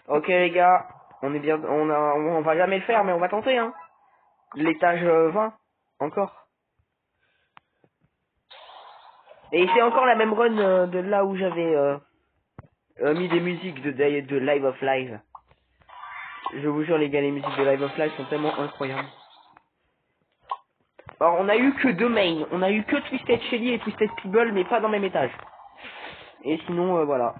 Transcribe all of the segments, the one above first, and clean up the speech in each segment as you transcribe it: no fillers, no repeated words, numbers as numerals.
Ok les gars, on est bien, on va jamais le faire, mais on va tenter hein. L'étage 20, encore. Et c'est encore la même run de là où j'avais mis des musiques de Live of Live. Je vous jure les gars, les musiques de Live of Live sont tellement incroyables. Alors on a eu que deux mains, on a eu que Twisted Shelly et Twisted Peeble, mais pas dans le même étage. Et sinon voilà.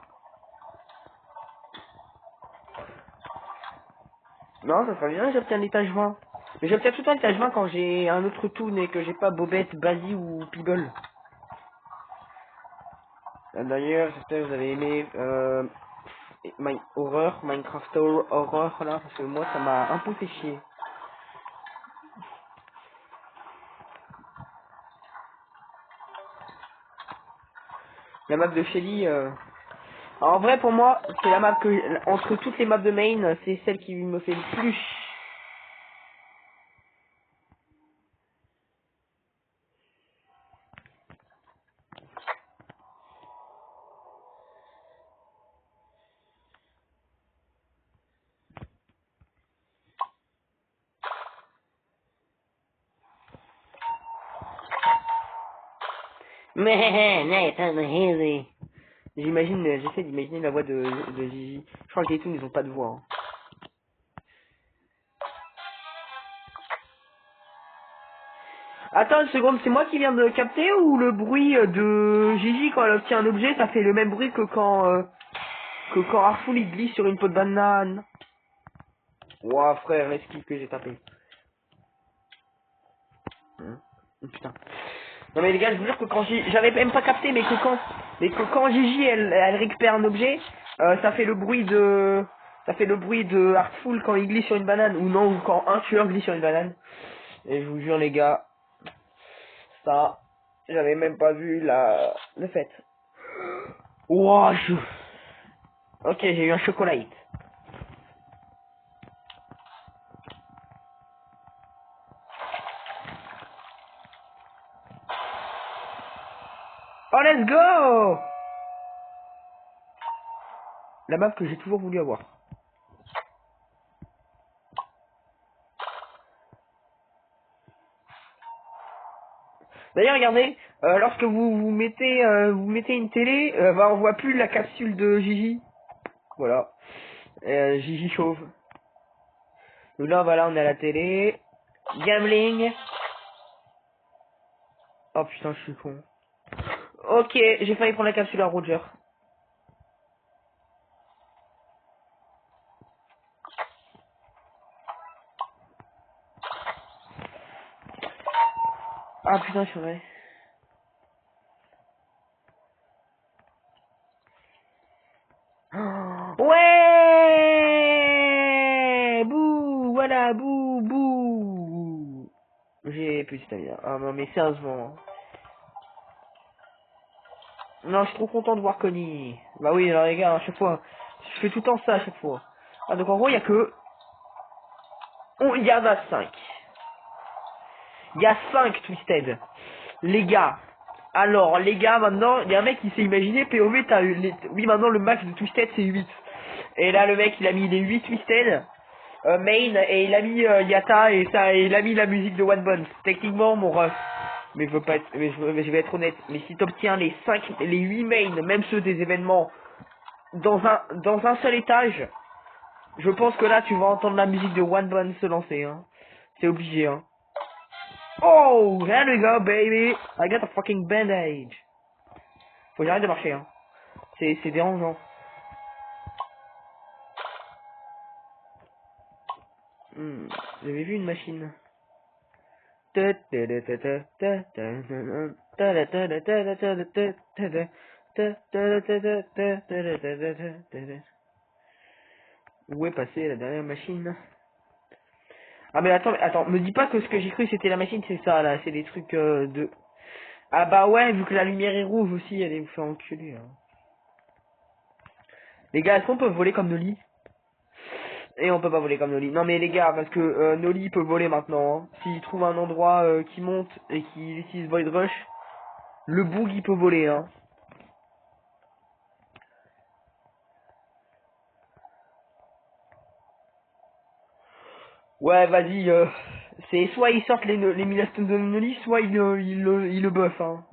Non, ça serait bien, j'obtiens l'étage 20. Mais j'obtiens tout le temps l'étage 20 quand j'ai un autre toon et que j'ai pas Bobette, Basie ou Peeble. D'ailleurs, j'espère que vous avez aimé Minecraft Horror là, parce que moi ça m'a un peu fait chier. La map de Shelly, en vrai pour moi, c'est la map que, entre toutes les maps de main, c'est celle qui me fait le plus. Mais, Nathan Haley. J'imagine, j'essaie d'imaginer la voix de Gigi. Je crois que les toons ils ont pas de voix. Hein. Attends une seconde, c'est moi qui viens de capter ou le bruit de Gigi quand elle obtient un objet, ça fait le même bruit que quand Artful il glisse sur une peau de banane. Ouah frère, l'esquive que j'ai tapé. Putain. Non mais les gars, je vous jure que quand j'avais même pas capté, mais que quand Gigi elle récupère un objet, ça fait le bruit de Artful quand il glisse sur une banane, ou non, ou quand un tueur glisse sur une banane. Et je vous jure les gars, ça, j'avais même pas vu le fait. Ouah, ok, j'ai eu un chocolat. Oh let's go! La map que j'ai toujours voulu avoir. D'ailleurs, regardez, lorsque vous mettez une télé, bah, on voit plus la capsule de Gigi. Voilà. Gigi chauve. Donc là, voilà, on est à la télé. Gambling. Oh putain, je suis con. Ok, j'ai failli prendre la capsule à Roger. Ah putain, c'est vrai. Ouais, bouh, voilà, bouh, bouh. J'ai plus de stamina. Ah non, mais sérieusement. Non, je suis trop content de voir Connie. Bah oui, alors les gars, à chaque fois, je fais tout le temps ça à chaque fois. Ah, donc en gros, il y a que... Il y en a 5. Il y a 5 Twisted. Les gars. Alors, les gars, maintenant, il y a un mec qui s'est imaginé, POV, t'as eu oui, maintenant, le max de Twisted, c'est 8. Et là, le mec, il a mis les 8 Twisted. Main, et il a mis Yata, et ça, et il a mis la musique de One Bones. Techniquement, mon ref. Mais je veux pas être, mais je vais être honnête. Mais si t'obtiens les 8 mains, même ceux des événements, dans un seul étage, je pense que là, tu vas entendre la musique de One Bones se lancer, hein. C'est obligé, hein. Oh, there we go, baby. I got a fucking bandage. Faut que j'arrête de marcher, hein. C'est dérangeant. Vous avez vu une machine? Où est passée la dernière machine? Ah mais attends, me dis pas que ce que j'ai cru c'était la machine, c'est ça là, c'est des trucs de... Ah bah ouais, vu que la lumière est rouge aussi, allez vous faire enculer. Hein. Les gars, est-ce qu'on peut voler comme Noli? Et on peut pas voler comme Noli. Non mais les gars, parce que Noli peut voler maintenant. Hein. S'il trouve un endroit qui monte et qu'il utilise Void Rush, le boug il peut voler. Hein. Ouais, vas-y, c'est soit ils sortent les Milestone Anomaly, soit ils le buff, hein.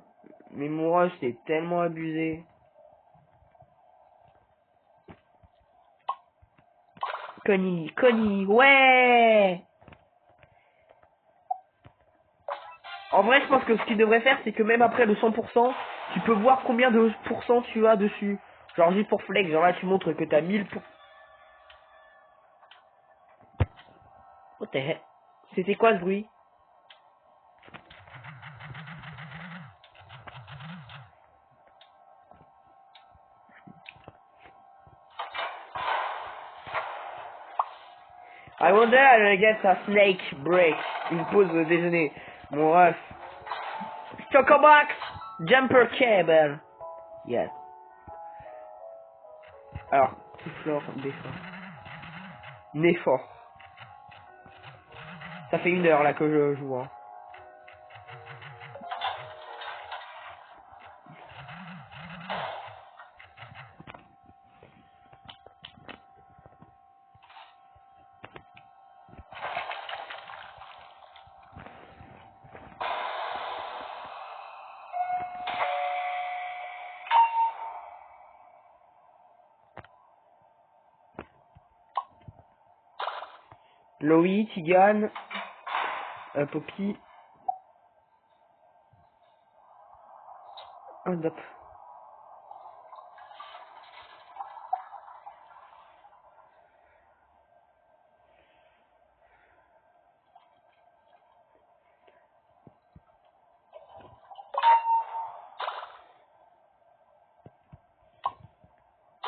Mais mon rush, c'est tellement abusé. Connie, ouais. En vrai, je pense que ce qu'il devrait faire, c'est que même après le 100%, tu peux voir combien de pourcents tu as dessus. Genre juste pour flex, genre là tu montres que t'as 1000 pour... What the heck? C'était quoi ce bruit? I wonder how to get a snake break. Une pause de déjeuner. Mon ref. Chocobox! Jumper cable. Yes. Alors, souffleur d'effort. Neffort. Ça fait 1 heure là que je joue. Hein. Loïc, Tigan, Poppy. Hold up.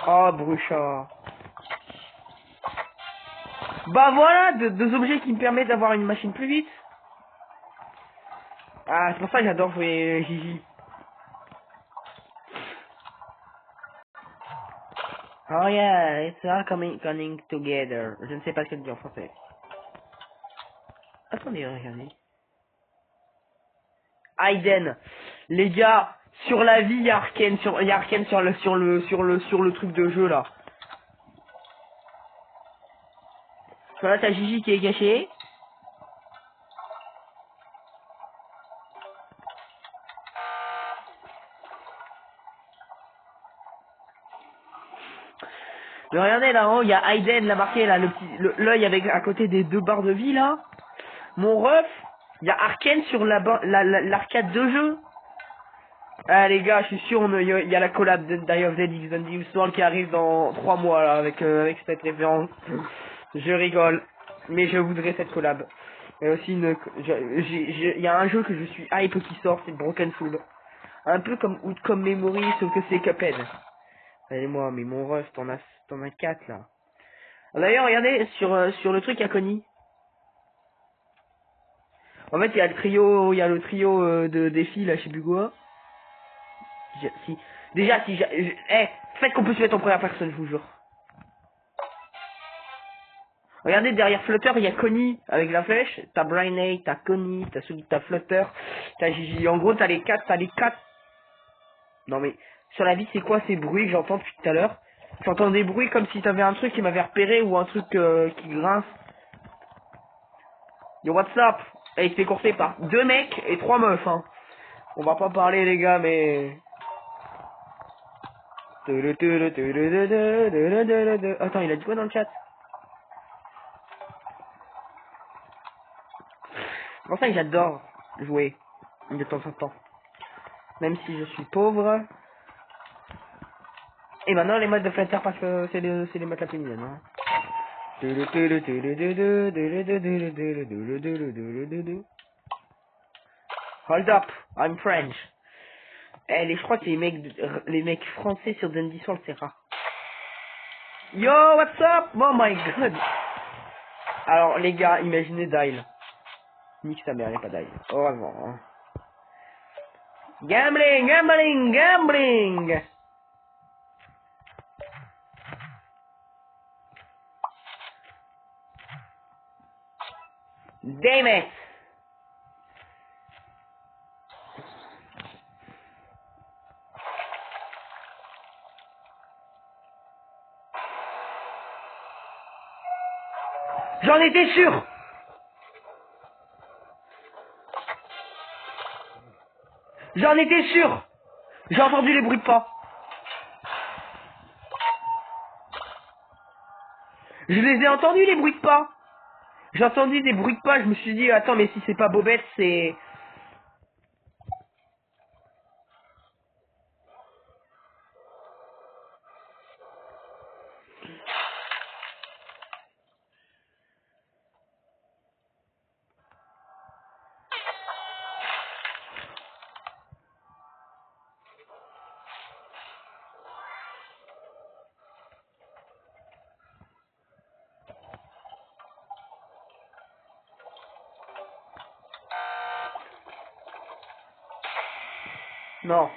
Oh, Bruchard. Bah voilà, deux objets qui me permettent d'avoir une machine plus vite. Ah, c'est pour ça que j'adore jouer Gigi. Oh yeah, it's all coming together. Je ne sais pas ce qu'elle dit en français. Attendez, regardez. Aiden. Les gars, sur la vie, il y a Arcane sur le truc de jeu là. Voilà, t'as Gigi qui est caché. Mais regardez là-haut, il y a Aiden là marqué là, l'œil avec à côté des 2 barres de vie là. Mon ref, il y a Arcane sur l'arcade de jeu. Ah les gars, je suis sûr, il y a la collab de Die of the Dead X World qui arrive dans 3 mois là, avec cette référence. Je rigole, mais je voudrais cette collab. Et aussi il y a un jeu que je suis hype qui sort, c'est Broken Soul. Un peu comme Outcome Memory, sauf que c'est Cuphead. Allez-moi, mais mon ref, t'en as 4 là. D'ailleurs, regardez, sur le truc à Connie. En fait, il y a le trio de défis là, je sais plus quoi. Si, déjà, si, faites qu'on peut se mettre en première personne, je vous jure. Regardez, derrière Flutter, il y a Connie avec la flèche. T'as Brainade, t'as Connie, t'as Flutter, t'as Gigi. En gros, t'as les quatre. Non mais, sur la vie, c'est quoi ces bruits que j'entends depuis tout à l'heure? J'entends des bruits comme si t'avais un truc qui m'avait repéré ou un truc qui grince. Yo, what's up? Et il se fait courser par 2 mecs et 3 meufs, hein. On va pas parler, les gars, mais... Attends, il a dit quoi dans le chat? C'est pour ça que j'adore jouer de temps en temps. Même si je suis pauvre. Et maintenant les modes de Flutter parce que c'est les modes la plus mignonne, hein. Hold up, I'm French. Je crois que les mecs français sur Dundee World c'est rare. Yo, what's up? Oh my god. Alors les gars, imaginez Dial. Nique sa mère, il n'y a pas Dial. Heureusement. Hein. Gambling. Damn it. J'en étais sûr. J'en étais sûr. J'ai entendu les bruits de pas. Je les ai entendus, les bruits de pas. J'ai entendu des bruits de pas, je me suis dit, attends, mais si c'est pas Bobette, c'est... Non.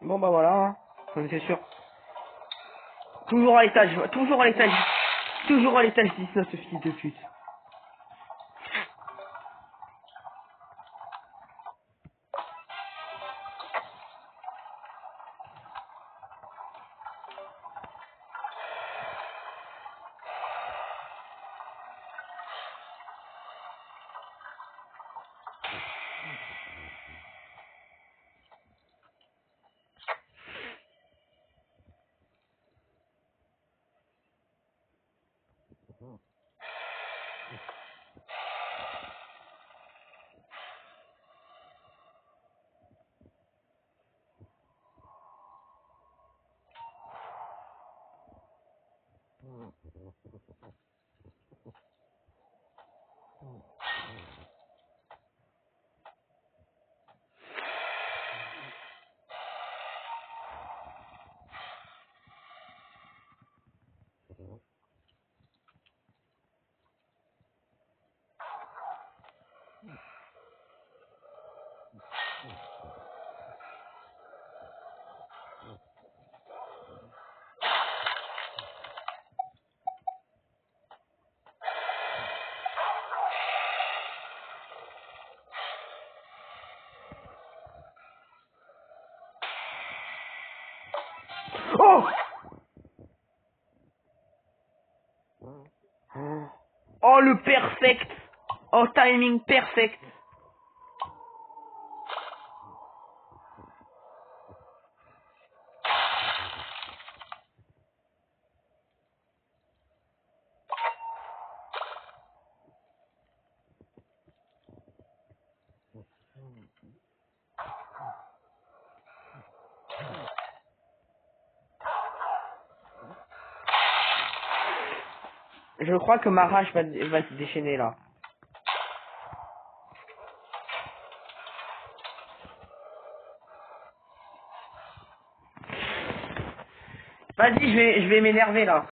Bon bah voilà, hein. C'est sûr. Toujours à l'étage 19, ce fils de pute. Oh! Oh le perfect! Oh timing perfect! Je crois que ma rage va se déchaîner là. Vas-y, je vais m'énerver là.